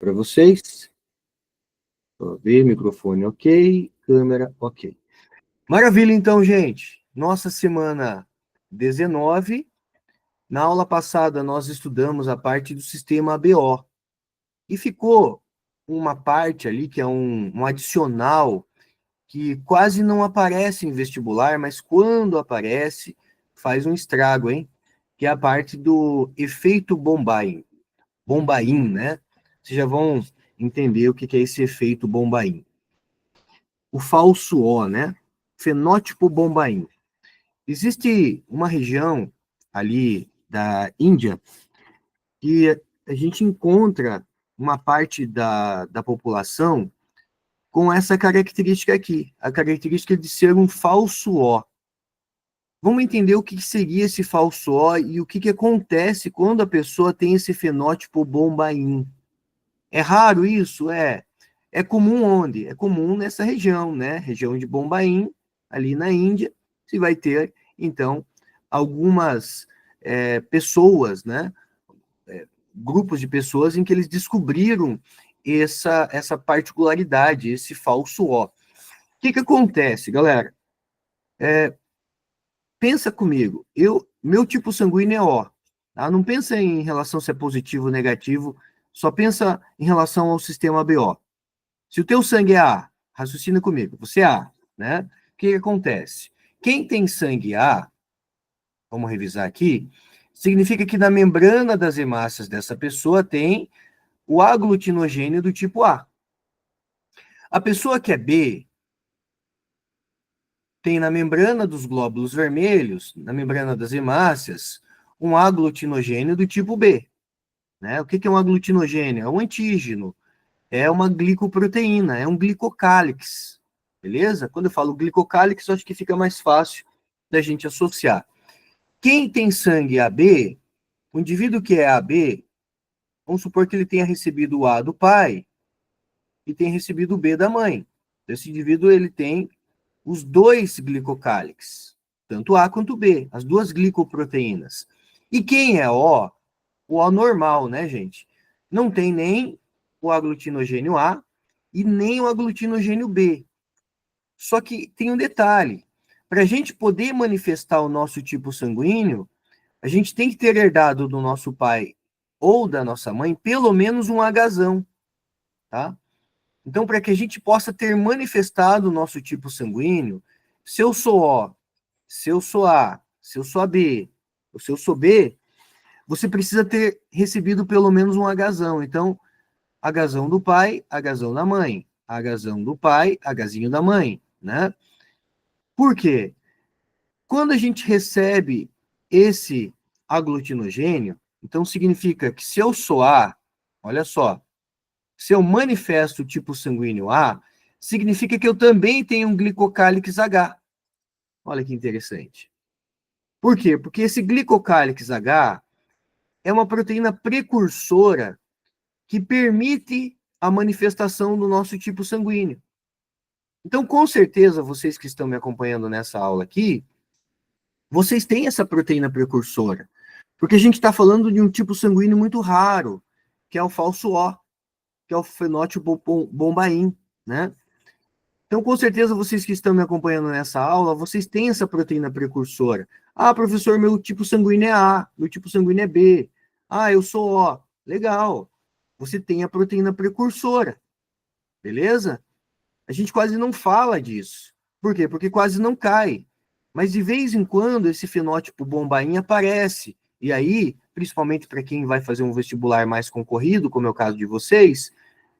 para vocês. Vou ver, microfone ok, câmera ok. Maravilha, então, gente. Nossa semana 19. Na aula passada, nós estudamos a parte do sistema ABO. E ficou uma parte ali, que é um adicional, que quase não aparece em vestibular, mas quando aparece, faz um estrago, hein? Que é a parte do efeito Bombaim. Bombaim, né? Vocês já vão entender o que é esse efeito Bombaim. O falso O, né? Fenótipo Bombaim. Existe uma região ali da Índia que a gente encontra uma parte da população com essa característica aqui, a característica de ser um falso O. Vamos entender o que seria esse falso O e o que acontece quando a pessoa tem esse fenótipo Bombaim. É raro isso? É comum onde? É comum nessa região, né? Região de Bombaim, ali na Índia, se vai ter, então, algumas pessoas, né? Grupos de pessoas em que eles descobriram essa particularidade, esse falso O. O que acontece, galera? Pensa comigo, meu tipo sanguíneo é O. Tá? Não pensa em relação se é positivo ou negativo, só pensa em relação ao sistema BO. Se o teu sangue é A, raciocina comigo, você é A, né? O que acontece? Quem tem sangue A, vamos revisar aqui, significa que na membrana das hemácias dessa pessoa tem o aglutinogênio do tipo A. A pessoa que é B tem na membrana dos glóbulos vermelhos, na membrana das hemácias, um aglutinogênio do tipo B. Né? O que é um aglutinogênio? É um antígeno, é uma glicoproteína, é um glicocálix. Beleza? Quando eu falo glicocálix, eu acho que fica mais fácil da gente associar. Quem tem sangue AB, o indivíduo que é AB, vamos supor que ele tenha recebido o A do pai e tenha recebido o B da mãe. Esse indivíduo ele tem os dois glicocálix, tanto A quanto B, as duas glicoproteínas. E quem é O? O O normal, né, gente? Não tem nem o aglutinogênio A e nem o aglutinogênio B. Só que tem um detalhe. Para a gente poder manifestar o nosso tipo sanguíneo, a gente tem que ter herdado do nosso pai ou da nossa mãe pelo menos um Hzão, tá? Então, para que a gente possa ter manifestado o nosso tipo sanguíneo, se eu sou O, se eu sou A, se eu sou AB, ou se eu sou B, você precisa ter recebido pelo menos um Hzão. Então, Hzão do pai, Hzão da mãe. Hzão do pai, Hzinho da mãe, né? Por quê? Quando a gente recebe esse aglutinogênio, então significa que se eu sou A, olha só, se eu manifesto o tipo sanguíneo A, significa que eu também tenho um glicocálix H. Olha que interessante. Por quê? Porque esse glicocálix H é uma proteína precursora que permite a manifestação do nosso tipo sanguíneo. Então, com certeza, vocês que estão me acompanhando nessa aula aqui, vocês têm essa proteína precursora. Porque a gente está falando de um tipo sanguíneo muito raro, que é o falso O, que é o fenótipo Bombaim, né? Então, com certeza, vocês que estão me acompanhando nessa aula, vocês têm essa proteína precursora. Ah, professor, meu tipo sanguíneo é A, meu tipo sanguíneo é B. Ah, eu sou O. Legal. Você tem a proteína precursora, beleza? A gente quase não fala disso. Por quê? Porque quase não cai. Mas de vez em quando esse fenótipo Bombaim aparece. E aí, principalmente para quem vai fazer um vestibular mais concorrido, como é o caso de vocês,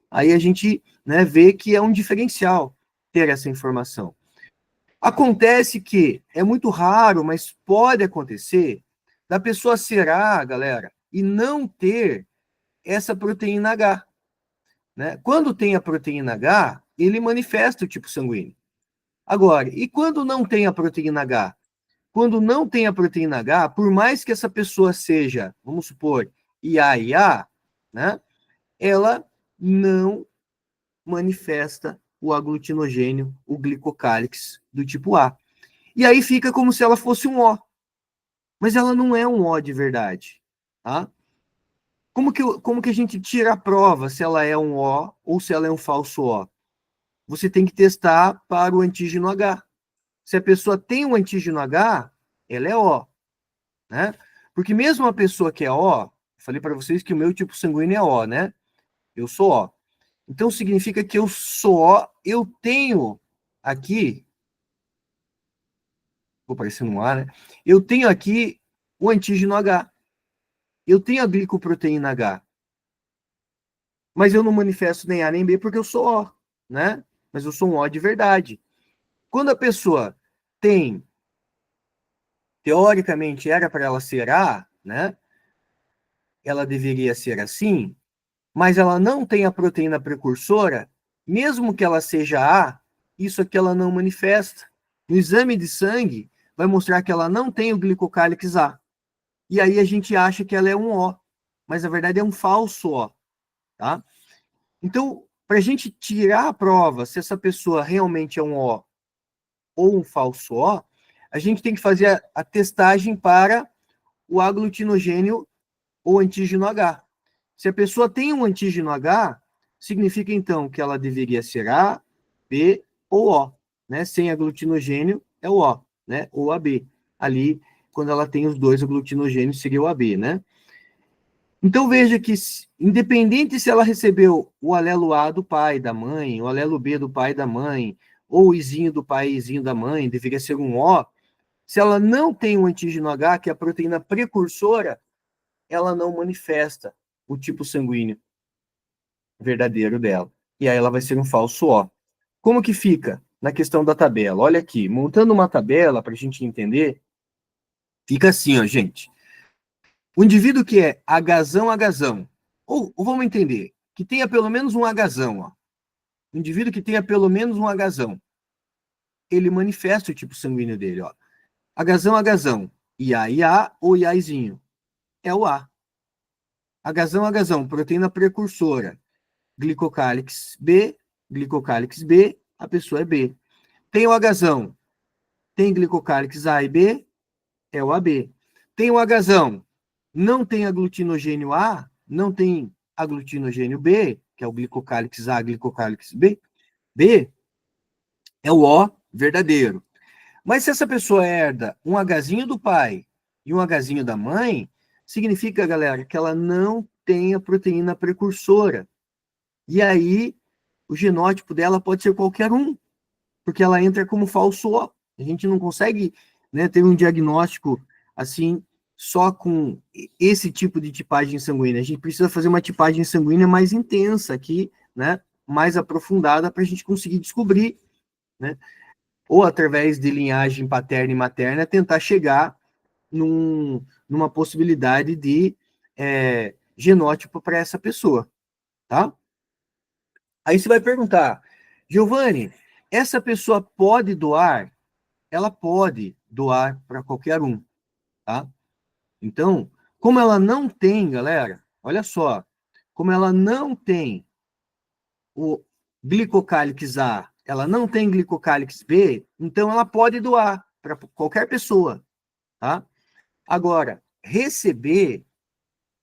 aí a gente, né, vê que é um diferencial ter essa informação. Acontece que é muito raro, mas pode acontecer da pessoa ser A, galera, e não ter essa proteína H. Né? Quando tem a proteína H, ele manifesta o tipo sanguíneo. Agora, e quando não tem a proteína H? Quando não tem a proteína H, por mais que essa pessoa seja, vamos supor, IA, né? Ela não manifesta o aglutinogênio, o glicocálix do tipo A. E aí fica como se ela fosse um O. Mas ela não é um O de verdade, tá? Como que a gente tira a prova se ela é um O ou se ela é um falso O? Você tem que testar para o antígeno H. Se a pessoa tem um antígeno H, ela é O, né? Porque mesmo a pessoa que é O, falei para vocês que o meu tipo sanguíneo é O, né? Eu sou O. Então significa que eu sou O, eu tenho aqui, vou aparecer no ar, né? Eu tenho aqui o antígeno H. Eu tenho a glicoproteína H. Mas eu não manifesto nem A nem B porque eu sou O, né? Mas eu sou um O de verdade. Quando a pessoa tem, teoricamente era para ela ser A, né? Ela deveria ser assim, mas ela não tem a proteína precursora, mesmo que ela seja A, isso aqui ela não manifesta. No exame de sangue, vai mostrar que ela não tem o glicocálix A. E aí a gente acha que ela é um O, mas na verdade é um falso O, tá? Então, para a gente tirar a prova se essa pessoa realmente é um O ou um falso O, a gente tem que fazer a testagem para o aglutinogênio ou antígeno H. Se a pessoa tem um antígeno H, significa então que ela deveria ser A, B ou O, né? Sem aglutinogênio é o O, né? Ou AB. Ali, quando ela tem os dois aglutinogênios, seria o AB, né? Então veja que, independente se ela recebeu o alelo A do pai, da mãe, o alelo B do pai, da mãe, ou o izinho do pai e izinho da mãe, deveria ser um O, se ela não tem o antígeno H, que é a proteína precursora, ela não manifesta o tipo sanguíneo verdadeiro dela. E aí ela vai ser um falso O. Como que fica na questão da tabela? Olha aqui, montando uma tabela para a gente entender, fica assim, ó, gente. O indivíduo que é Hzão, ou vamos entender, que tenha pelo menos um Hzão, ó. O indivíduo que tenha pelo menos um Hzão, ele manifesta o tipo sanguíneo dele, ó. Hzão, IA ou IAzinho. É o A. Hzão, proteína precursora. Glicocálix B, a pessoa é B. Tem o Hzão, tem glicocálix A e B, é o AB. Tem o Hzão, não tem aglutinogênio A, não tem aglutinogênio B, que é o glicocálix A, glicocálix B é o O verdadeiro. Mas se essa pessoa herda um Hzinho do pai e um Hzinho da mãe, significa, galera, que ela não tem a proteína precursora. E aí, o genótipo dela pode ser qualquer um, porque ela entra como falso O. A gente não consegue, né, ter um diagnóstico assim, só com esse tipo de tipagem sanguínea. A gente precisa fazer uma tipagem sanguínea mais intensa aqui, né, mais aprofundada, para a gente conseguir descobrir, né, ou através de linhagem paterna e materna, tentar chegar numa possibilidade de genótipo para essa pessoa, tá? Aí você vai perguntar, Giovanni, essa pessoa pode doar? Ela pode doar para qualquer um, tá? Então, como ela não tem, galera, olha só, como ela não tem o glicocálix A, ela não tem glicocálix B, então ela pode doar para qualquer pessoa, tá? Agora, receber,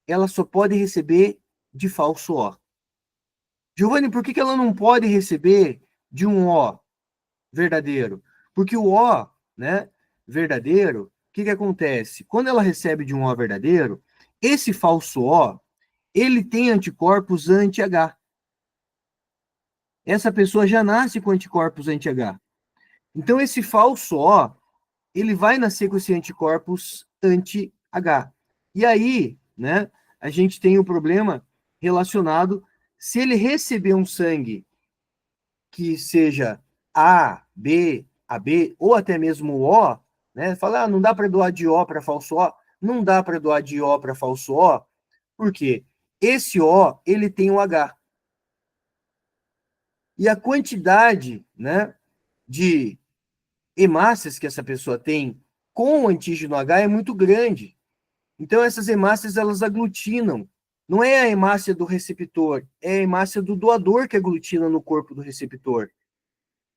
ela só pode receber de falso O. Giovanni, por que ela não pode receber de um O verdadeiro? Porque o O, né, verdadeiro, o que acontece? Quando ela recebe de um O verdadeiro, esse falso O, ele tem anticorpos anti-H. Essa pessoa já nasce com anticorpos anti-H. Então, esse falso O, ele vai nascer com esse anticorpos anti-H. E aí, né, a gente tem um problema relacionado, se ele receber um sangue que seja A, B, AB, ou até mesmo O, né? Fala, não dá para doar de O para falso O. Não dá para doar de O para falso O, por quê? Esse O, ele tem o H. E a quantidade, né, de hemácias que essa pessoa tem com o antígeno H é muito grande. Então, essas hemácias, elas aglutinam. Não é a hemácia do receptor, é a hemácia do doador que aglutina no corpo do receptor.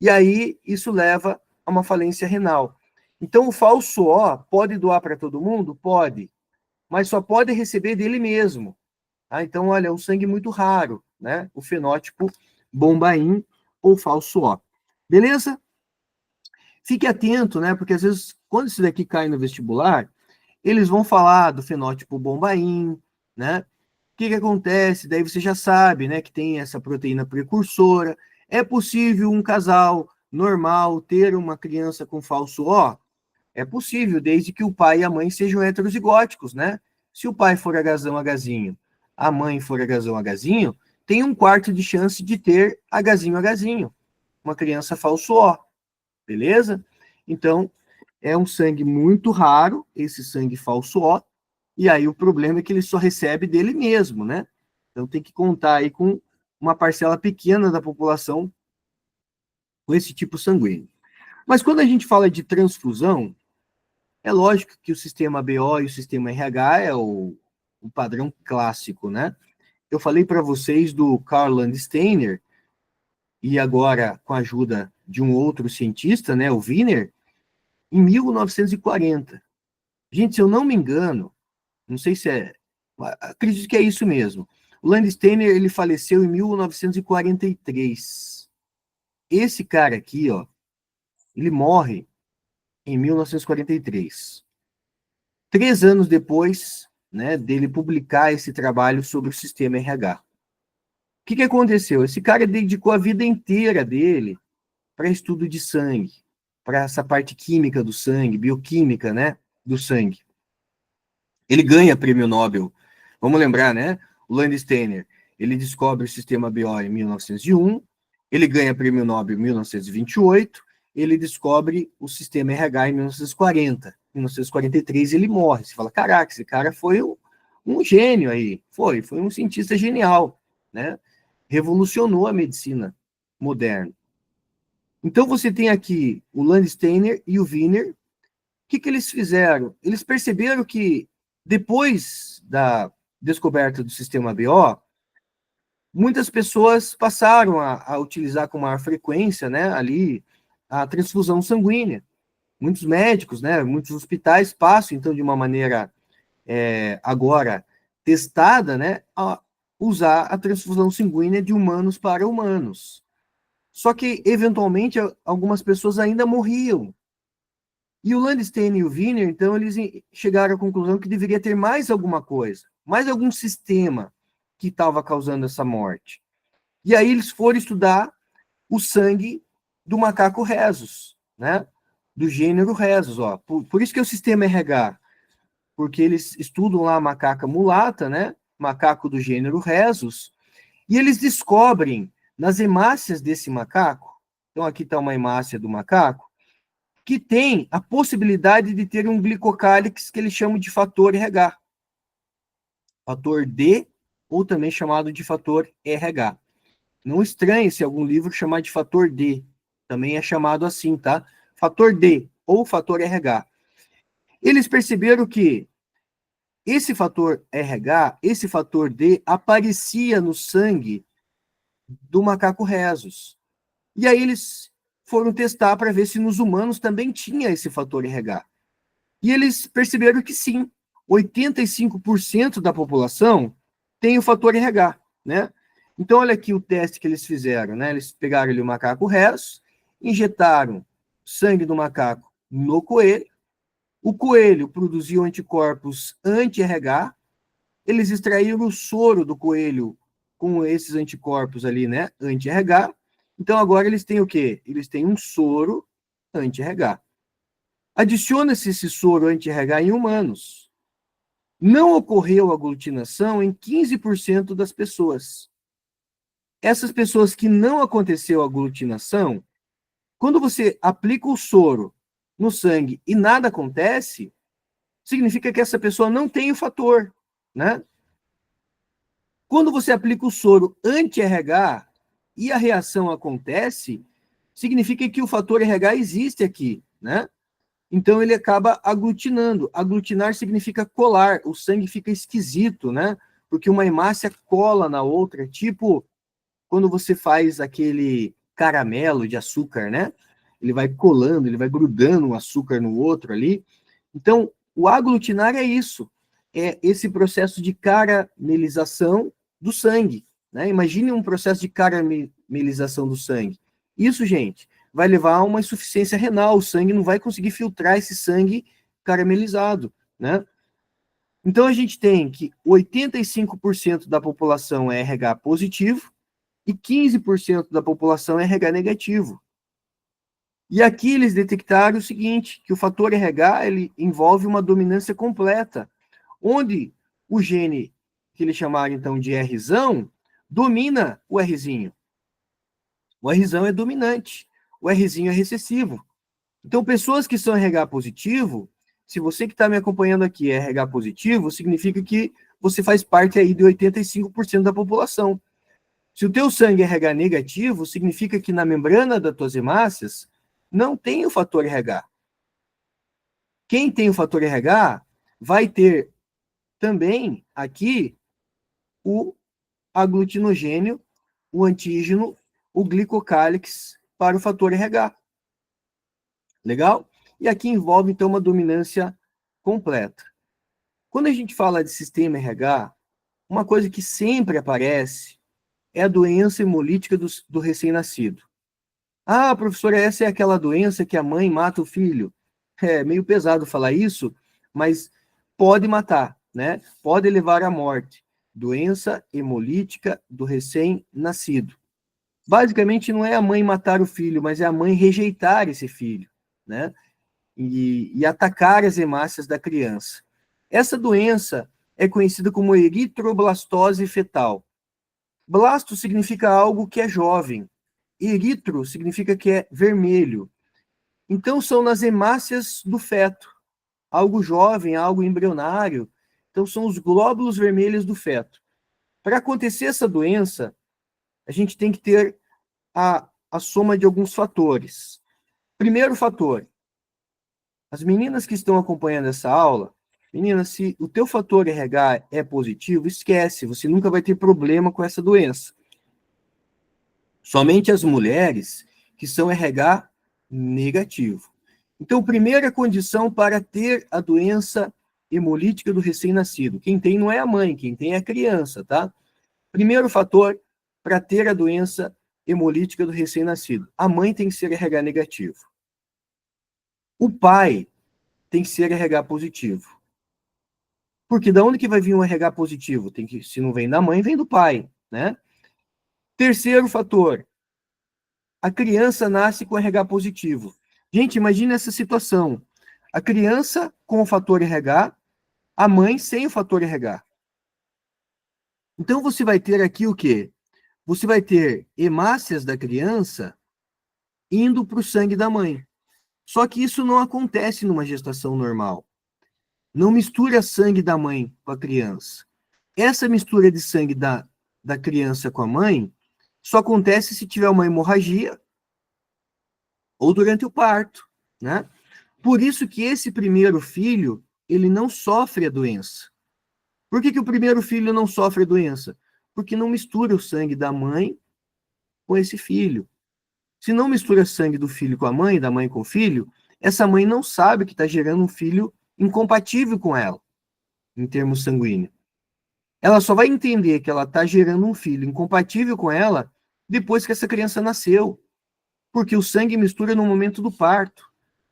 E aí, isso leva a uma falência renal. Então, o falso O pode doar para todo mundo? Pode. Mas só pode receber dele mesmo. Tá? Então, olha, é um sangue muito raro, né? O fenótipo bombaim ou falso O. Beleza? Fique atento, né? Porque às vezes, quando isso daqui cai no vestibular, eles vão falar do fenótipo bombaim, né? O que acontece? Daí você já sabe, né, que tem essa proteína precursora. É possível um casal normal ter uma criança com falso O? É possível, desde que o pai e a mãe sejam heterozigóticos, né? Se o pai for Hzão Hzinho, a mãe for Hzão Hzinho, tem 1/4 de chance de ter Hzinho Hzinho, uma criança falso O, beleza? Então, é um sangue muito raro, esse sangue falso O, e aí o problema é que ele só recebe dele mesmo, né? Então tem que contar aí com uma parcela pequena da população com esse tipo sanguíneo. Mas quando a gente fala de transfusão, é lógico que o sistema BO e o sistema RH é o padrão clássico, né? Eu falei para vocês do Karl Landsteiner, e agora com a ajuda de um outro cientista, né, o Wiener, em 1940. Gente, se eu não me engano, não sei se é, acredito que é isso mesmo. O Landsteiner, ele faleceu em 1943. Esse cara aqui, ó, ele morre em 1943. 3 anos depois, né, dele publicar esse trabalho sobre o sistema RH. O que aconteceu? Esse cara dedicou a vida inteira dele para estudo de sangue, para essa parte química do sangue, bioquímica, né, do sangue. Ele ganha prêmio Nobel. Vamos lembrar, né? O Landsteiner, ele descobre o sistema BO em 1901, ele ganha prêmio Nobel em 1928, ele descobre o sistema RH em 1940. Em 1943 ele morre. Você fala, caraca, esse cara foi um gênio aí. Foi um cientista genial, né? Revolucionou a medicina moderna. Então você tem aqui o Landsteiner e o Wiener. O que eles fizeram? Eles perceberam que depois da descoberta do sistema BO, muitas pessoas passaram a utilizar com maior frequência, né, ali a transfusão sanguínea. Muitos médicos, né, muitos hospitais passam, então, de uma maneira agora testada, né, a usar a transfusão sanguínea de humanos para humanos. Só que, eventualmente, algumas pessoas ainda morriam. E o Landsteiner e o Wiener, então, eles chegaram à conclusão que deveria ter mais alguma coisa, mais algum sistema que estava causando essa morte. E aí eles foram estudar o sangue do macaco rhesus, né? Do gênero rhesus, ó. Por isso que é o sistema RH, porque eles estudam lá a macaca mulata, né? Macaco do gênero rhesus, e eles descobrem nas hemácias desse macaco, então aqui está uma hemácia do macaco, que tem a possibilidade de ter um glicocálix que eles chamam de fator RH. Fator D, ou também chamado de fator RH. Não estranhe se algum livro chamar de fator D. Também é chamado assim, tá? Fator D, ou fator RH. Eles perceberam que esse fator RH, esse fator D, aparecia no sangue do macaco rhesus. E aí eles foram testar para ver se nos humanos também tinha esse fator RH. E eles perceberam que sim, 85% da população tem o fator RH, né? Então, olha aqui o teste que eles fizeram, né? Eles pegaram ali o macaco rhesus, injetaram sangue do macaco no coelho, o coelho produziu anticorpos anti-RH, eles extraíram o soro do coelho com esses anticorpos ali, né? Anti-RH. Então, agora eles têm o quê? Eles têm um soro anti-RH. Adiciona-se esse soro anti-RH em humanos. Não ocorreu aglutinação em 15% das pessoas. Essas pessoas que não aconteceu aglutinação, quando você aplica o soro no sangue e nada acontece, significa que essa pessoa não tem o fator, né? Quando você aplica o soro anti-RH e a reação acontece, significa que o fator RH existe aqui, né? Então ele acaba aglutinando. Aglutinar significa colar, o sangue fica esquisito, né? Porque uma hemácia cola na outra, tipo quando você faz aquele caramelo de açúcar, né? Ele vai colando, ele vai grudando um açúcar no outro ali. Então, o aglutinar é isso. é esse processo de caramelização do sangue, né? Imagine um processo de caramelização do sangue. Isso, gente, vai levar a uma insuficiência renal, o sangue não vai conseguir filtrar esse sangue caramelizado, né? Então, a gente tem que 85% da população é RH positivo e 15% da população é RH negativo. E aqui eles detectaram o seguinte, que o fator RH ele envolve uma dominância completa, onde o gene, que eles chamaram então de Rzão, domina o Rzinho. O Rzão é dominante, o Rzinho é recessivo. Então, pessoas que são RH positivo, se você que está me acompanhando aqui é RH positivo, significa que você faz parte aí de 85% da população. Se o teu sangue é RH negativo, significa que na membrana das tuas hemácias não tem o fator RH. Quem tem o fator RH vai ter também aqui o aglutinogênio, o antígeno, o glicocálix para o fator RH. Legal? E aqui envolve, então, uma dominância completa. Quando a gente fala de sistema RH, uma coisa que sempre aparece é a doença hemolítica do recém-nascido. Ah, professora, essa é aquela doença que a mãe mata o filho. É meio pesado falar isso, mas pode matar, né? Pode levar à morte. Doença hemolítica do recém-nascido. Basicamente, não é a mãe matar o filho, mas é a mãe rejeitar esse filho, né? E atacar as hemácias da criança. Essa doença é conhecida como eritroblastose fetal. Blasto significa algo que é jovem. Eritro significa que é vermelho. Então, são nas hemácias do feto. Algo jovem, algo embrionário. Então, são os glóbulos vermelhos do feto. Para acontecer essa doença, a gente tem que ter a soma de alguns fatores. Primeiro fator, as meninas que estão acompanhando essa aula, meninas, se o teu fator RH é positivo, esquece, você nunca vai ter problema com essa doença. Somente as mulheres que são RH negativo. Então, primeira condição para ter a doença hemolítica do recém-nascido. Quem tem não é a mãe, quem tem é a criança, tá? Primeiro fator para ter a doença hemolítica do recém-nascido. A mãe tem que ser RH negativo. O pai tem que ser RH positivo. Porque da onde que vai vir um RH positivo? Tem que, se não vem da mãe, vem do pai, né? Terceiro fator, a criança nasce com RH positivo. Gente, imagine essa situação. A criança com o fator RH, a mãe sem o fator RH. Então você vai ter aqui o quê? Você vai ter hemácias da criança indo para o sangue da mãe. Só que isso não acontece numa gestação normal. Não mistura sangue da mãe com a criança. Essa mistura de sangue da criança com a mãe só acontece se tiver uma hemorragia ou durante o parto, né? Por isso que esse primeiro filho, ele não sofre a doença. Por que o primeiro filho não sofre a doença? Porque não mistura o sangue da mãe com esse filho. Se não mistura sangue do filho com a mãe, da mãe com o filho, essa mãe não sabe que está gerando um filho incompatível com ela, em termos sanguíneos. Ela só vai entender que ela está gerando um filho incompatível com ela depois que essa criança nasceu, porque o sangue mistura no momento do parto.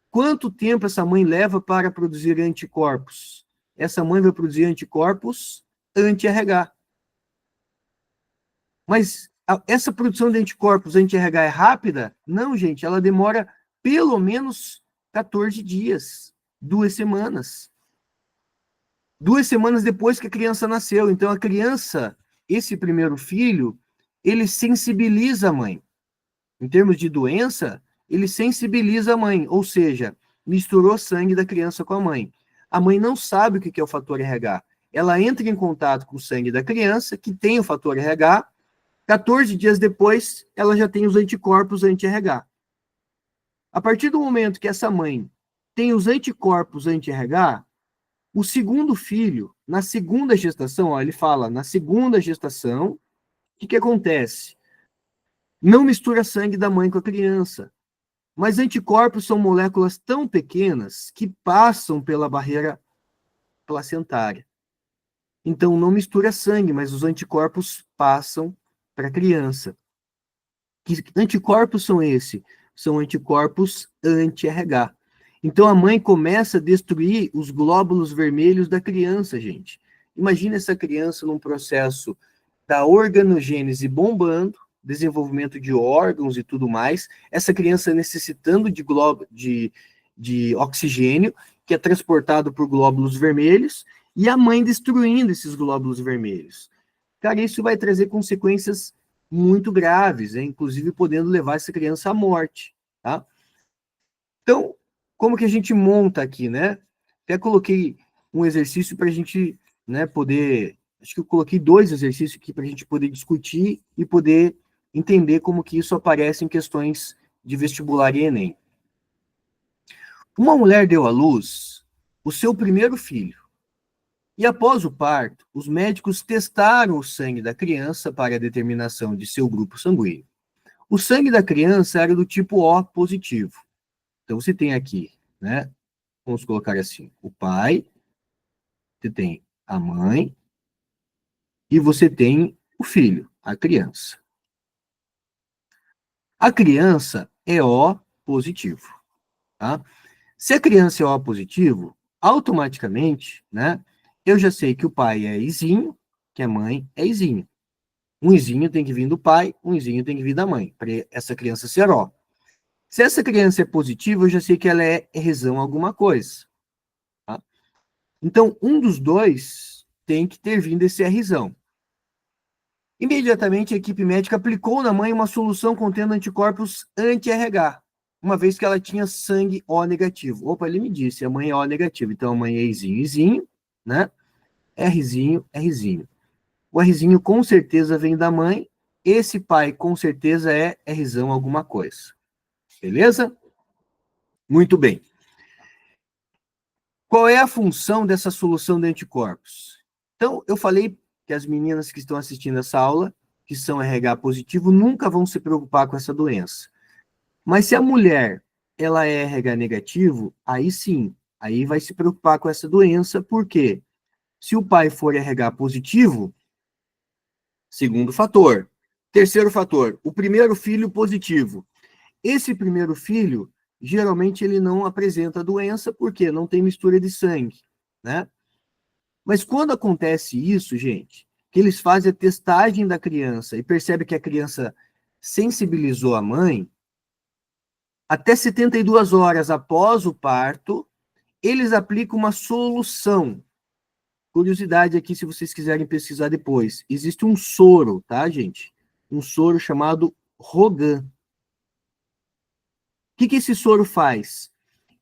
Quanto tempo essa mãe leva para produzir anticorpos? Essa mãe vai produzir anticorpos anti-RH. Mas essa produção de anticorpos anti-RH é rápida? Não, gente, ela demora pelo menos 14 dias, 2 semanas. 2 semanas depois que a criança nasceu. Então, a criança, esse primeiro filho, ele sensibiliza a mãe. Em termos de doença, ele sensibiliza a mãe, ou seja, misturou sangue da criança com a mãe. A mãe não sabe o que é o fator RH. Ela entra em contato com o sangue da criança, que tem o fator RH. 14 dias depois, ela já tem os anticorpos anti-RH. A partir do momento que essa mãe tem os anticorpos anti-RH, o segundo filho, na segunda gestação, ó, ele fala, na segunda gestação, o que acontece? Não mistura sangue da mãe com a criança. Mas anticorpos são moléculas tão pequenas que passam pela barreira placentária. Então não mistura sangue, mas os anticorpos passam para a criança. Que anticorpos são esses? São anticorpos anti-RH. Então a mãe começa a destruir os glóbulos vermelhos da criança, gente. Imagina essa criança num processo da organogênese bombando, desenvolvimento de órgãos e tudo mais, essa criança necessitando de oxigênio, que é transportado por glóbulos vermelhos, e a mãe destruindo esses glóbulos vermelhos. Cara, isso vai trazer consequências muito graves, né? Inclusive podendo levar essa criança à morte, tá? Então, como que a gente monta aqui, né? Até coloquei um exercício para a gente, né, poder... Acho que eu coloquei 2 exercícios aqui para a gente poder discutir e poder entender como que isso aparece em questões de vestibular e Enem. Uma mulher deu à luz o seu primeiro filho. E após o parto, os médicos testaram o sangue da criança para a determinação de seu grupo sanguíneo. O sangue da criança era do tipo O positivo. Então você tem aqui, né? Vamos colocar assim: o pai, você tem a mãe e você tem o filho, a criança. A criança é O positivo, tá? Se a criança é O positivo, automaticamente, né? Eu já sei que o pai é Izinho, que a mãe é Izinho. Um Izinho tem que vir do pai, um Izinho tem que vir da mãe, para essa criança ser Ó. Se essa criança é positiva, eu já sei que ela é Rzão alguma coisa. Tá? Então, um dos dois tem que ter vindo esse Rzão. Imediatamente, a equipe médica aplicou na mãe uma solução contendo anticorpos anti-RH, uma vez que ela tinha sangue O negativo. Opa, ele me disse, a mãe é O negativo, então a mãe é Izinho, Izinho, né? Rzinho, Rzinho. O Rzinho com certeza vem da mãe, esse pai com certeza é Rzão alguma coisa. Beleza? Muito bem. Qual é a função dessa solução de anticorpos? Então, eu falei que as meninas que estão assistindo essa aula, que são RH positivo, nunca vão se preocupar com essa doença. Mas se a mulher ela é RH negativo, aí sim, aí vai se preocupar com essa doença, porque se o pai for RH positivo, segundo fator. Terceiro fator, o primeiro filho positivo. Esse primeiro filho, geralmente ele não apresenta doença, porque não tem mistura de sangue, né? Mas quando acontece isso, gente, que eles fazem a testagem da criança e percebem que a criança sensibilizou a mãe, até 72 horas após o parto, eles aplicam uma solução. Curiosidade aqui, se vocês quiserem pesquisar depois. Existe um soro, tá, gente? Um soro chamado Rogan. O que esse soro faz?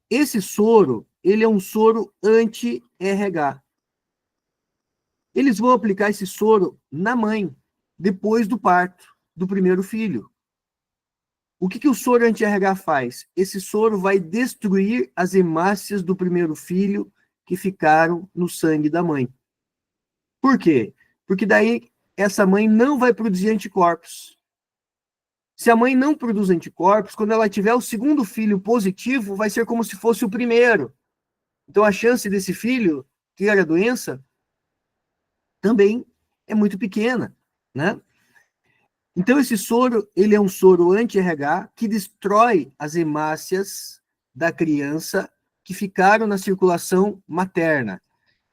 Esse soro, ele é um soro anti-RH. Eles vão aplicar esse soro na mãe, depois do parto do primeiro filho. O que o soro anti-RH faz? Esse soro vai destruir as hemácias do primeiro filho que ficaram no sangue da mãe. Por quê? Porque daí essa mãe não vai produzir anticorpos. Se a mãe não produz anticorpos, quando ela tiver o segundo filho positivo, vai ser como se fosse o primeiro. Então a chance desse filho ter a doença também é muito pequena, né? Então esse soro, ele é um soro anti-RH que destrói as hemácias da criança que ficaram na circulação materna.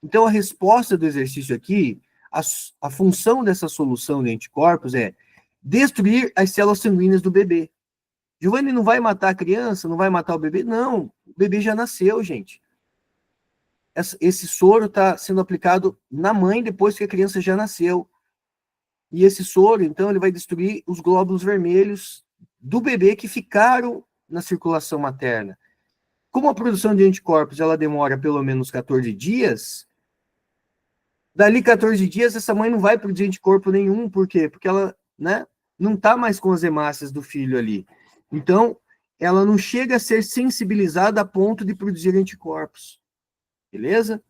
Então a resposta do exercício aqui, a função dessa solução de anticorpos é destruir as células sanguíneas do bebê. Giovanni, não vai matar a criança? Não vai matar o bebê? Não, o bebê já nasceu, gente. Esse soro está sendo aplicado na mãe depois que a criança já nasceu. E esse soro, então, ele vai destruir os glóbulos vermelhos do bebê que ficaram na circulação materna. Como a produção de anticorpos ela demora pelo menos 14 dias, dali 14 dias essa mãe não vai produzir anticorpo nenhum. Por quê? Porque ela, né, não está mais com as hemácias do filho ali. Então, ela não chega a ser sensibilizada a ponto de produzir anticorpos. Beleza?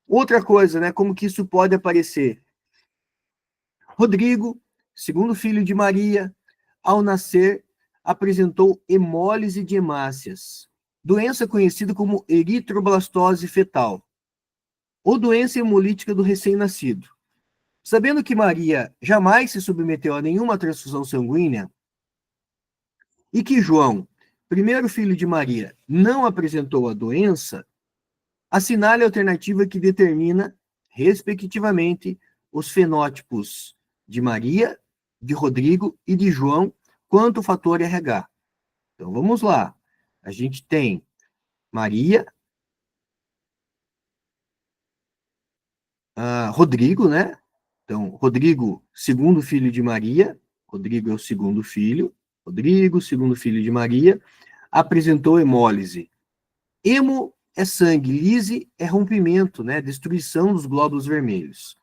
Outra coisa, né, como que isso pode aparecer? Rodrigo, segundo filho de Maria, ao nascer, apresentou hemólise de hemácias, doença conhecida como eritroblastose fetal. ou doença hemolítica do recém-nascido. Sabendo que Maria jamais se submeteu a nenhuma transfusão sanguínea e que João, primeiro filho de Maria, não apresentou a doença, assinale a alternativa que determina, respectivamente, os fenótipos de Maria, de Rodrigo e de João quanto ao fator RH. Então vamos lá. A gente tem Maria, Rodrigo, né? Então, Rodrigo, segundo filho de Maria, Rodrigo é o segundo filho, Rodrigo, segundo filho de Maria, apresentou hemólise. Hemo é sangue, lise é rompimento, né? Destruição dos glóbulos vermelhos.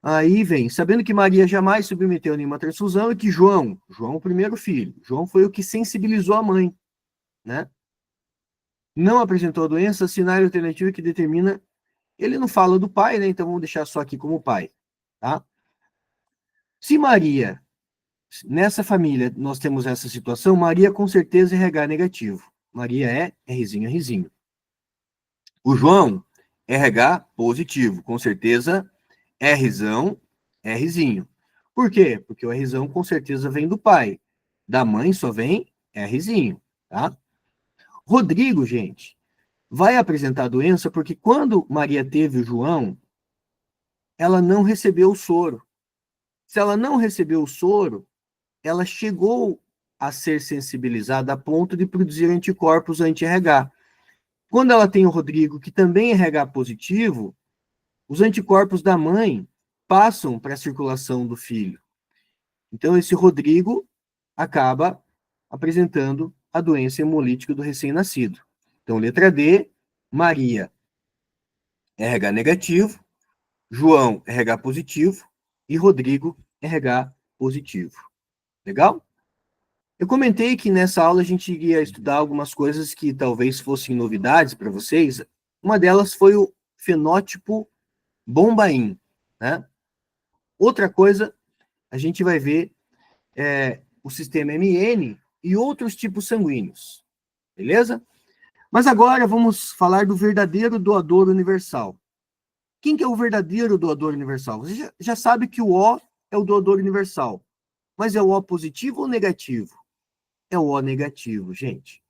Aí vem, sabendo que Maria jamais submeteu a nenhuma transfusão e que João, o primeiro filho, João foi o que sensibilizou a mãe, né? Não apresentou a doença, sinal alternativo que determina. Ele não fala do pai, né? Então vamos deixar só aqui como pai, tá? Se Maria, nessa família, nós temos essa situação, Maria com certeza é RH negativo. Maria é Rzinho, Rzinho. O João, RH positivo, com certeza Rzão, Rzinho. Por quê? Porque o Rzão com certeza vem do pai. Da mãe só vem Rzinho, tá? Rodrigo, gente, vai apresentar a doença porque quando Maria teve o João, ela não recebeu o soro. Se ela não recebeu o soro, ela chegou a ser sensibilizada a ponto de produzir anticorpos anti-RH. Quando ela tem o Rodrigo, que também é RH positivo, os anticorpos da mãe passam para a circulação do filho. Então, esse Rodrigo acaba apresentando a doença hemolítica do recém-nascido. Então, letra D, Maria, RH negativo, João, RH positivo e Rodrigo, RH positivo. Legal? Eu comentei que nessa aula a gente iria estudar algumas coisas que talvez fossem novidades para vocês. Uma delas foi o fenótipo Bombaim, né? Outra coisa, a gente vai ver o sistema MN e outros tipos sanguíneos, beleza? Mas agora vamos falar do verdadeiro doador universal. Quem que é o verdadeiro doador universal? Você já sabe que o O é o doador universal, mas é o O positivo ou negativo? É o O negativo, gente.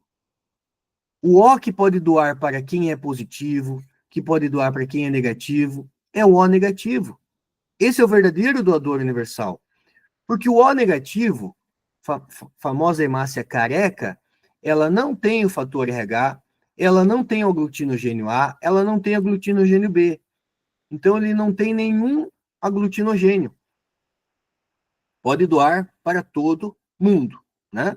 O O que pode doar para quem é positivo, que pode doar para quem é negativo, é o O negativo. Esse é o verdadeiro doador universal. Porque o O negativo, famosa hemácia careca, ela não tem o fator RH, ela não tem o aglutinogênio A, ela não tem aglutinogênio B. Então, ele não tem nenhum aglutinogênio. Pode doar para todo mundo, né?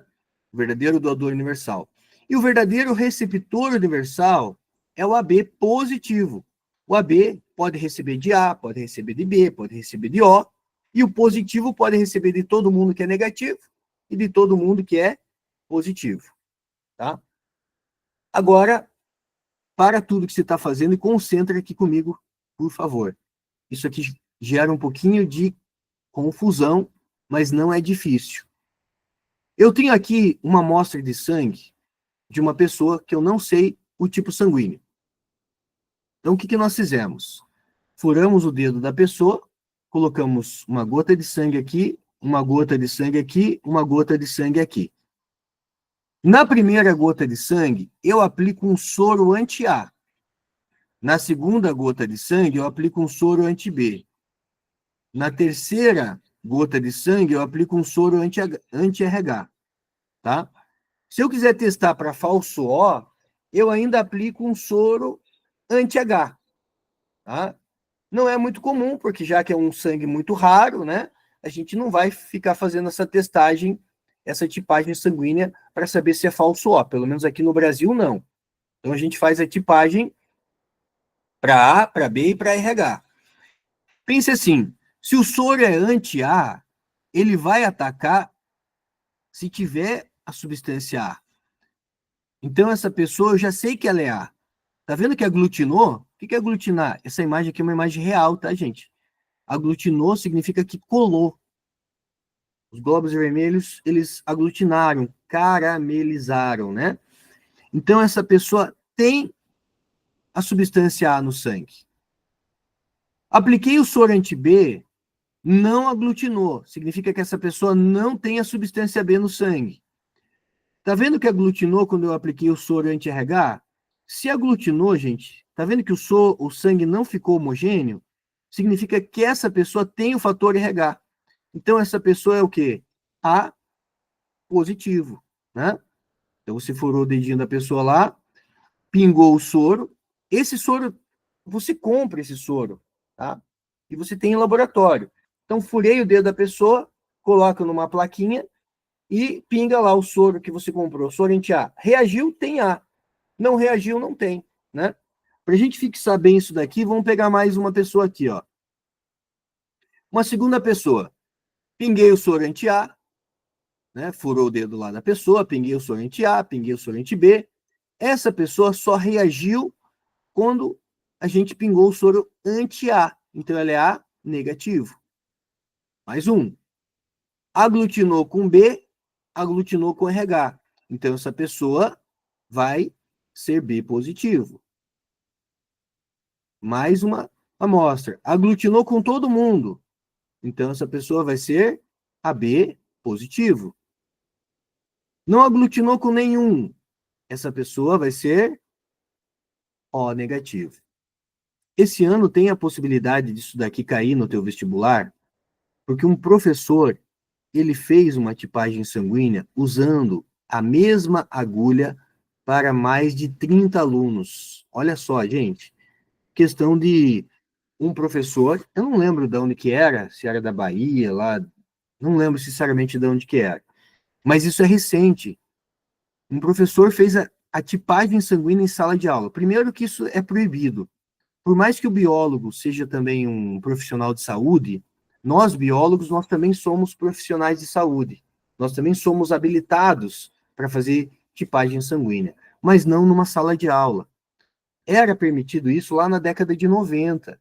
O verdadeiro doador universal. E o verdadeiro receptor universal é o AB positivo. O AB pode receber de A, pode receber de B, pode receber de O, e o positivo pode receber de todo mundo que é negativo e de todo mundo que é positivo, tá? Agora, para tudo que você está fazendo e concentre aqui comigo, por favor. Isso aqui gera um pouquinho de confusão, mas não é difícil. Eu tenho aqui uma amostra de sangue de uma pessoa que eu não sei o tipo sanguíneo. Então, o que nós fizemos? Furamos o dedo da pessoa, colocamos uma gota de sangue aqui, uma gota de sangue aqui, uma gota de sangue aqui. Na primeira gota de sangue, eu aplico um soro anti-A. Na segunda gota de sangue, eu aplico um soro anti-B. Na terceira gota de sangue, eu aplico um soro anti-RH, tá? Se eu quiser testar para falso O, eu ainda aplico um soro anti-H, tá? Não é muito comum, porque já que é um sangue muito raro, né? A gente não vai ficar fazendo essa testagem, essa tipagem sanguínea para saber se é falso O. Pelo menos aqui no Brasil, não. Então a gente faz a tipagem para A, para B e para RH. Pense assim, se o soro é anti-A, ele vai atacar se tiver a substância A. Então essa pessoa, eu já sei que ela é A. Tá vendo que aglutinou? O que é aglutinar? Essa imagem aqui é uma imagem real, tá, gente? Aglutinou significa que colou. Os glóbulos vermelhos, eles aglutinaram, caramelizaram, né? Então, essa pessoa tem a substância A no sangue. Apliquei o soro anti-B, não aglutinou. Significa que essa pessoa não tem a substância B no sangue. Tá vendo que aglutinou quando eu apliquei o soro anti-RH? Se aglutinou, gente, tá vendo que o sangue não ficou homogêneo? Significa que essa pessoa tem o fator RH. Então, essa pessoa é o quê? A positivo, né? Então, você furou o dedinho da pessoa lá, pingou o soro. Esse soro, você compra esse soro, tá? E você tem em laboratório. Então, furei o dedo da pessoa, coloca numa plaquinha e pinga lá o soro que você comprou, soro anti-A. Reagiu, tem A. Não reagiu, não tem, né? Para a gente fixar bem isso daqui, vamos pegar mais uma pessoa aqui, ó. Uma segunda pessoa. Pinguei o soro anti-A, né? Furou o dedo lá da pessoa, pinguei o soro anti-A, pinguei o soro anti-B. Essa pessoa só reagiu quando a gente pingou o soro anti-A. Então, ela é A negativo. Mais um. Aglutinou com B, aglutinou com RH. Então, essa pessoa vai ser B positivo. Mais uma amostra. Aglutinou com todo mundo. Então, essa pessoa vai ser AB positivo. Não aglutinou com nenhum. Essa pessoa vai ser O negativo. Esse ano tem a possibilidade disso daqui cair no teu vestibular, porque um professor, ele fez uma tipagem sanguínea usando a mesma agulha para mais de 30 alunos. Olha só, gente, questão de um professor, eu não lembro de onde que era, se era da Bahia, lá, não lembro sinceramente de onde que era, mas isso é recente. Um professor fez a tipagem sanguínea em sala de aula. Primeiro que isso é proibido. Por mais que o biólogo seja também um profissional de saúde, nós biólogos, nós também somos profissionais de saúde. Nós também somos habilitados para fazer tipagem sanguínea, mas não numa sala de aula. Era permitido isso lá na década de 90.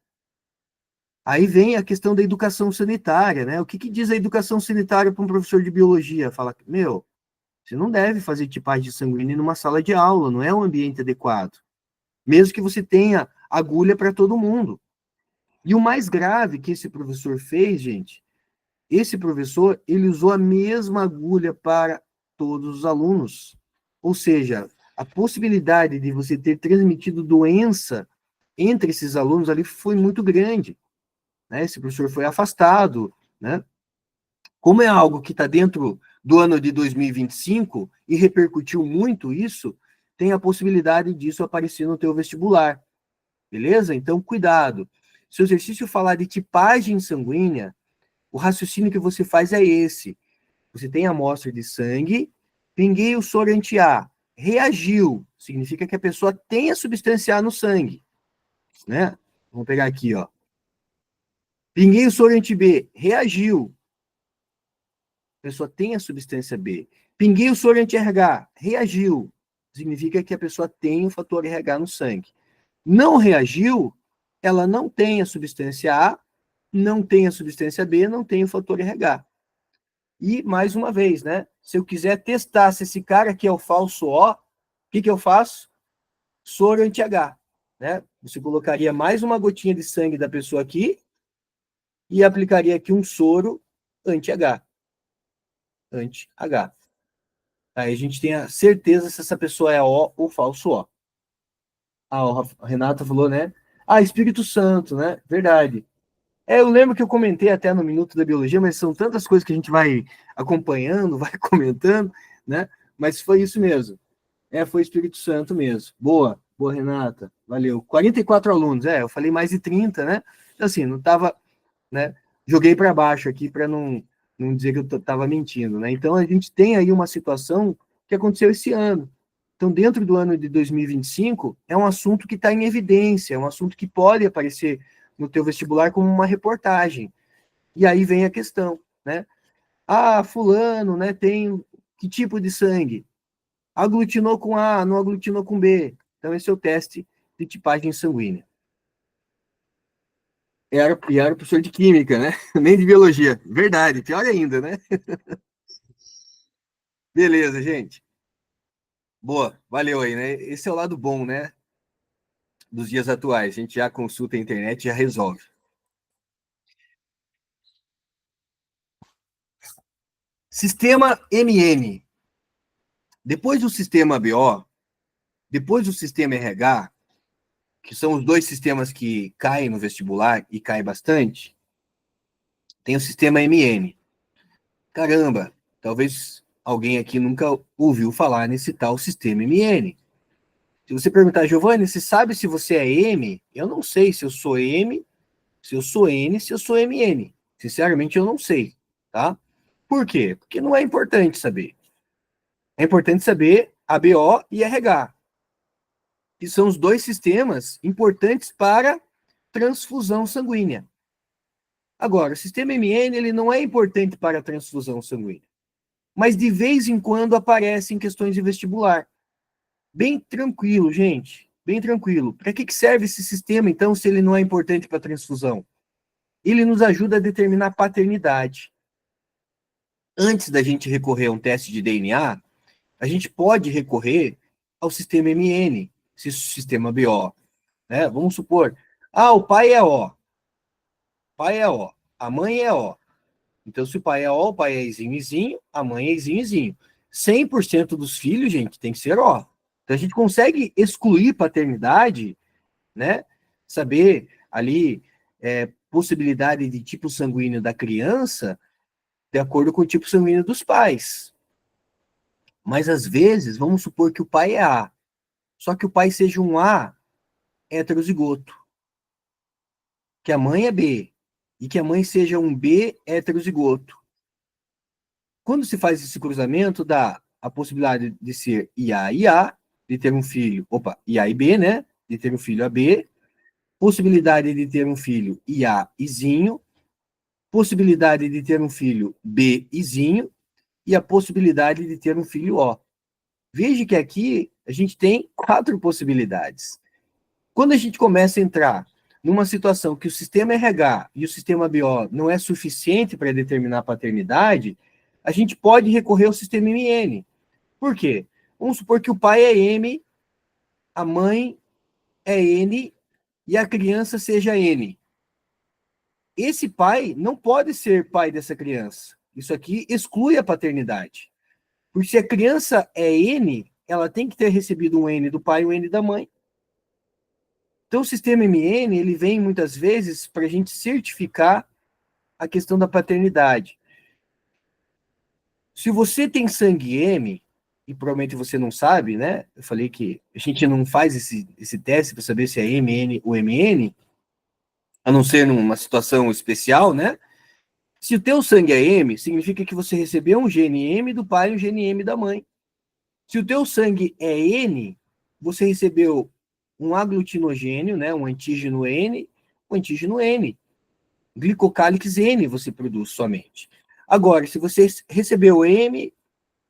Aí vem a questão da educação sanitária, né? O que, que diz a educação sanitária para um professor de biologia? Fala, meu, você não deve fazer tipagem sanguínea numa sala de aula, não é um ambiente adequado. Mesmo que você tenha agulha para todo mundo. E o mais grave que esse professor fez, gente, esse professor, ele usou a mesma agulha para todos os alunos. Ou seja, a possibilidade de você ter transmitido doença entre esses alunos ali foi muito grande, né? Esse professor foi afastado, né? Como é algo que está dentro do ano de 2025 e repercutiu muito isso, tem a possibilidade disso aparecer no teu vestibular, beleza? Então, cuidado. Se o exercício falar de tipagem sanguínea, o raciocínio que você faz é esse. Você tem a amostra de sangue, pinguei o soro anti-A, reagiu, significa que a pessoa tem a substância A no sangue, né? Vamos pegar aqui, ó. Pinguei o soro anti-B, reagiu, a pessoa tem a substância B. Pinguei o soro anti-RH, reagiu, significa que a pessoa tem o fator RH no sangue. Não reagiu, ela não tem a substância A, não tem a substância B, não tem o fator RH. E, mais uma vez, né? Se eu quiser testar se esse cara aqui é o falso O, o que, que eu faço? Soro anti-H, né? Você colocaria mais uma gotinha de sangue da pessoa aqui e aplicaria aqui um soro anti-H. Anti-H. Aí a gente tem a certeza se essa pessoa é O ou falso O. A Renata falou, né? Ah, Espírito Santo, né? Verdade. É, eu lembro que eu comentei até no Minuto da Biologia, mas são tantas coisas que a gente vai acompanhando, vai comentando, né? Mas foi isso mesmo. É, foi Espírito Santo mesmo. Boa, boa, Renata. Valeu. 44 alunos, eu falei mais de 30, né? Então, assim, não tava, né? Joguei para baixo aqui para não dizer que eu estava mentindo, né? Então, a gente tem aí uma situação que aconteceu esse ano. Então, dentro do ano de 2025, é um assunto que está em evidência, é um assunto que pode aparecer no teu vestibular como uma reportagem. E aí vem a questão, né? Ah, fulano, né, tem que tipo de sangue? Aglutinou com A, não aglutinou com B. Então, esse é o teste de tipagem sanguínea. E era professor de química, né? Nem de biologia. Verdade, pior ainda, né? Beleza, gente. Boa, valeu aí, né? Esse é o lado bom, né? dos dias atuais. A gente já consulta a internet e já resolve. Sistema MN. Depois do sistema BO, depois do sistema RH, que são os dois sistemas que caem no vestibular e caem bastante, tem o sistema MN. Caramba, talvez alguém aqui nunca ouviu falar nesse tal sistema MN. Se você perguntar, Giovanni, você sabe se você é M? Eu não sei se eu sou M, se eu sou N, se eu sou MN. Sinceramente, eu não sei, tá? Por quê? Porque não é importante saber. É importante saber ABO e RH, que são os dois sistemas importantes para transfusão sanguínea. Agora, o sistema MN ele não é importante para a transfusão sanguínea, mas de vez em quando aparece em questões de vestibular. Bem tranquilo, gente, bem tranquilo. Para que serve esse sistema, então, se ele não é importante para a transfusão? Ele nos ajuda a determinar paternidade. Antes da gente recorrer a um teste de DNA, a gente pode recorrer ao sistema MN, sistema BO. Né? Vamos supor, o pai é O, a mãe é O. Então, se o pai é O, o pai é izinho, a mãe é izinho. 100% dos filhos, gente, tem que ser O. Então, a gente consegue excluir paternidade, né? Saber ali possibilidade de tipo sanguíneo da criança de acordo com o tipo sanguíneo dos pais. Mas, às vezes, vamos supor que o pai é A, só que o pai seja um A heterozigoto, que a mãe é B, e que a mãe seja um B heterozigoto. Quando se faz esse cruzamento, dá a possibilidade de ser IA e A, de ter um filho, IA e B, né? De ter um filho AB, possibilidade de ter um filho IA izinho, possibilidade de ter um filho B izinho, e a possibilidade de ter um filho O. Veja que aqui a gente tem 4 possibilidades. Quando a gente começa a entrar numa situação que o sistema RH e o sistema BO não é suficiente para determinar a paternidade, a gente pode recorrer ao sistema MN. Por quê? Vamos supor que o pai é M, a mãe é N e a criança seja N. Esse pai não pode ser pai dessa criança. Isso aqui exclui a paternidade. Porque se a criança é N, ela tem que ter recebido um N do pai e um N da mãe. Então, o sistema MN, ele vem muitas vezes para a gente certificar a questão da paternidade. Se você tem sangue M, e provavelmente você não sabe, né? Eu falei que a gente não faz esse teste para saber se é MN ou MN, a não ser numa situação especial, né? Se o teu sangue é M, significa que você recebeu um gene M do pai e um gene M da mãe. Se o teu sangue é N, você recebeu um aglutinogênio, né, um antígeno N, um antígeno N. Glicocálix N você produz somente. Agora, se você recebeu M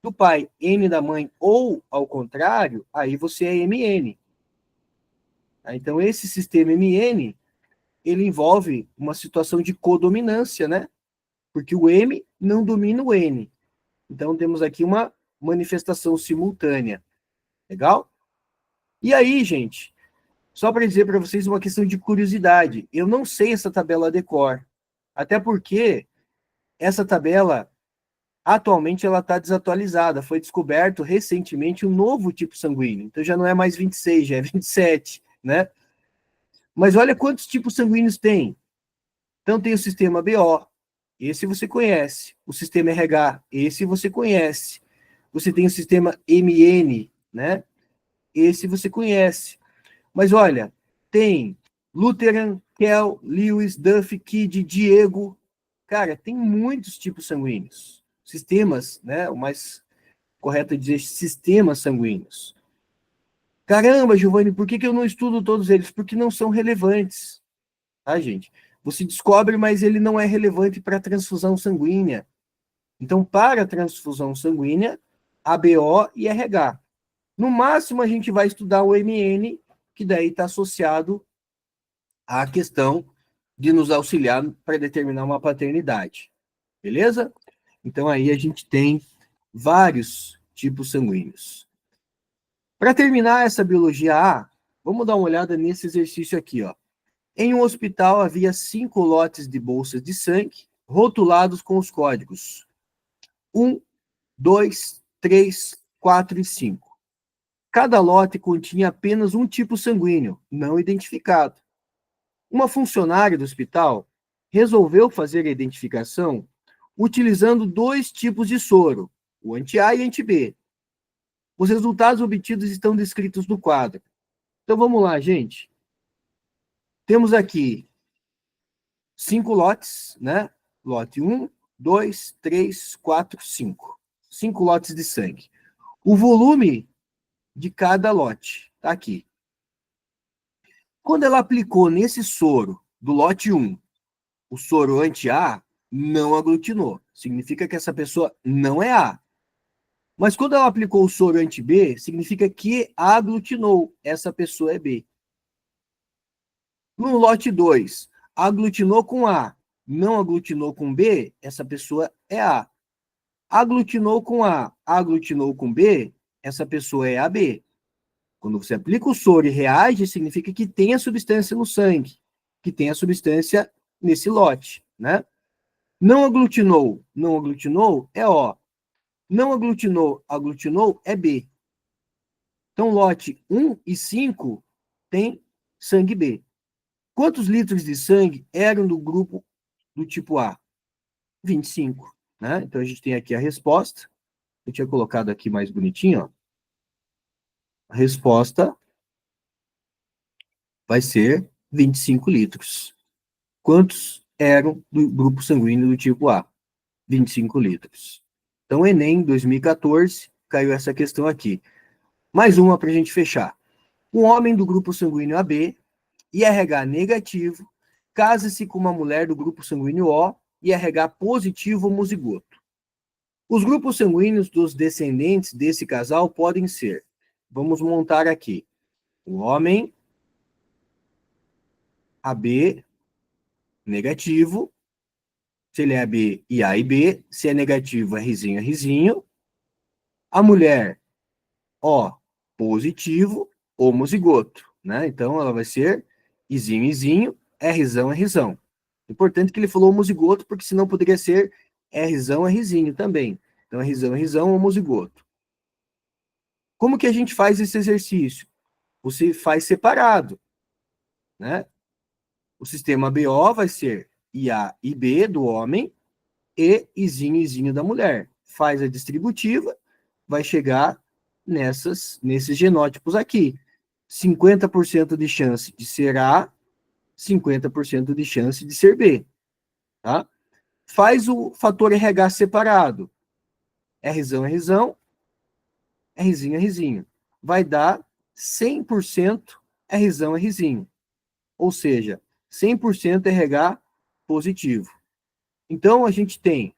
do pai, N da mãe, ou ao contrário, aí você é MN. Então, esse sistema MN, ele envolve uma situação de codominância, né? Porque o M não domina o N. Então, temos aqui uma manifestação simultânea. Legal? E aí, gente, só para dizer para vocês uma questão de curiosidade, eu não sei essa tabela de cor, até porque essa tabela, atualmente, ela está desatualizada, foi descoberto recentemente um novo tipo sanguíneo, então já não é mais 26, já é 27, né? Mas olha quantos tipos sanguíneos tem. Então tem o sistema BO, esse você conhece, o sistema RH, esse você conhece, você tem o sistema MN, né? Esse você conhece. Mas olha, tem Lutheran, Kell, Lewis, Duff, Kidd, Diego. Cara, tem muitos tipos sanguíneos. Sistemas, né? O mais correto é dizer sistemas sanguíneos. Caramba, Giovanni, por que eu não estudo todos eles? Porque não são relevantes. Tá, gente? Você descobre, mas ele não é relevante para a transfusão sanguínea. Então, para a transfusão sanguínea, ABO e RH. No máximo, a gente vai estudar o MN, que daí está associado à questão de nos auxiliar para determinar uma paternidade. Beleza? Então, aí a gente tem vários tipos sanguíneos. Para terminar essa biologia A, Vamos dar uma olhada nesse exercício aqui, ó. Em um hospital havia 5 lotes de bolsas de sangue rotulados com os códigos 1, 2, 3, 4 e 5. Cada lote continha apenas um tipo sanguíneo, não identificado. Uma funcionária do hospital resolveu fazer a identificação utilizando 2 tipos de soro, o anti-A e anti-B. Os resultados obtidos estão descritos no quadro. Então vamos lá, gente. Temos aqui 5 lotes, né? Lote 1, 2, 3, 4, 5. 5 lotes de sangue. O volume de cada lote está aqui. Quando ela aplicou nesse soro do lote 1, o soro anti-A, não aglutinou. Significa que essa pessoa não é A. Mas quando ela aplicou o soro anti-B, significa que aglutinou. Essa pessoa é B. No lote 2, aglutinou com A, não aglutinou com B, essa pessoa é A. Aglutinou com A, aglutinou com B, essa pessoa é AB. Quando você aplica o soro e reage, significa que tem a substância no sangue, que tem a substância nesse lote, né? Não aglutinou, não aglutinou é O. Não aglutinou, aglutinou é B. Então, lote 1 e 5 tem sangue B. Quantos litros de sangue eram do grupo do tipo A? 25, né? Então, a gente tem aqui a resposta. Eu tinha colocado aqui mais bonitinho, ó. A resposta vai ser 25 litros. Quantos eram do grupo sanguíneo do tipo A? 25 litros. Então, Enem 2014, caiu essa questão aqui. Mais uma para a gente fechar. Um homem do grupo sanguíneo AB, IRH negativo, casa-se com uma mulher do grupo sanguíneo O, IRH positivo homozigoto. Os grupos sanguíneos dos descendentes desse casal podem ser, vamos montar aqui, o homem AB negativo, se ele é AB e A e B, se é negativo é Rzinho, a mulher O positivo, homozigoto, né? Então ela vai ser Izinho, Rzão, Rzão. Importante que ele falou homozigoto, porque senão poderia ser Rzão, Rzinho também. Então Rzão, homozigoto. Como que a gente faz esse exercício? Você faz separado, né? O sistema BO vai ser IA e B do homem e Izinho da mulher. Faz a distributiva, vai chegar nesses genótipos aqui. 50% de chance de ser A, 50% de chance de ser B. Tá? Faz o fator RH separado. Rzão, Rzinho. Vai dar 100% Rzão. Ou seja, 100% RH positivo. Então, a gente tem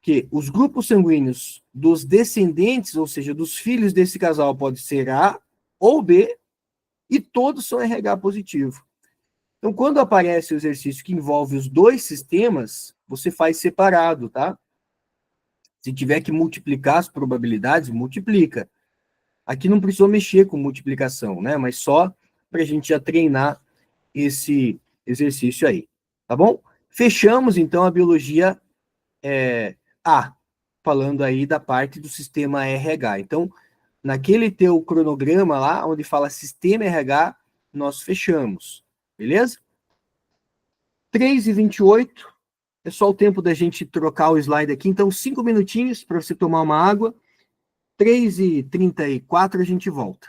que os grupos sanguíneos dos descendentes, ou seja, dos filhos desse casal, pode ser A ou B, e todos são RH positivo. Então, quando aparece o exercício que envolve os dois sistemas, você faz separado, tá? Se tiver que multiplicar as probabilidades, multiplica. Aqui não precisou mexer com multiplicação, né? Mas só para a gente já treinar esse exercício aí, tá bom? Fechamos, então, a biologia A, falando aí da parte do sistema RH. Então, naquele teu cronograma lá, onde fala sistema RH, nós fechamos, beleza? 3h28, é só o tempo da gente trocar o slide aqui, então 5 minutinhos para você tomar uma água, 3h34 a gente volta.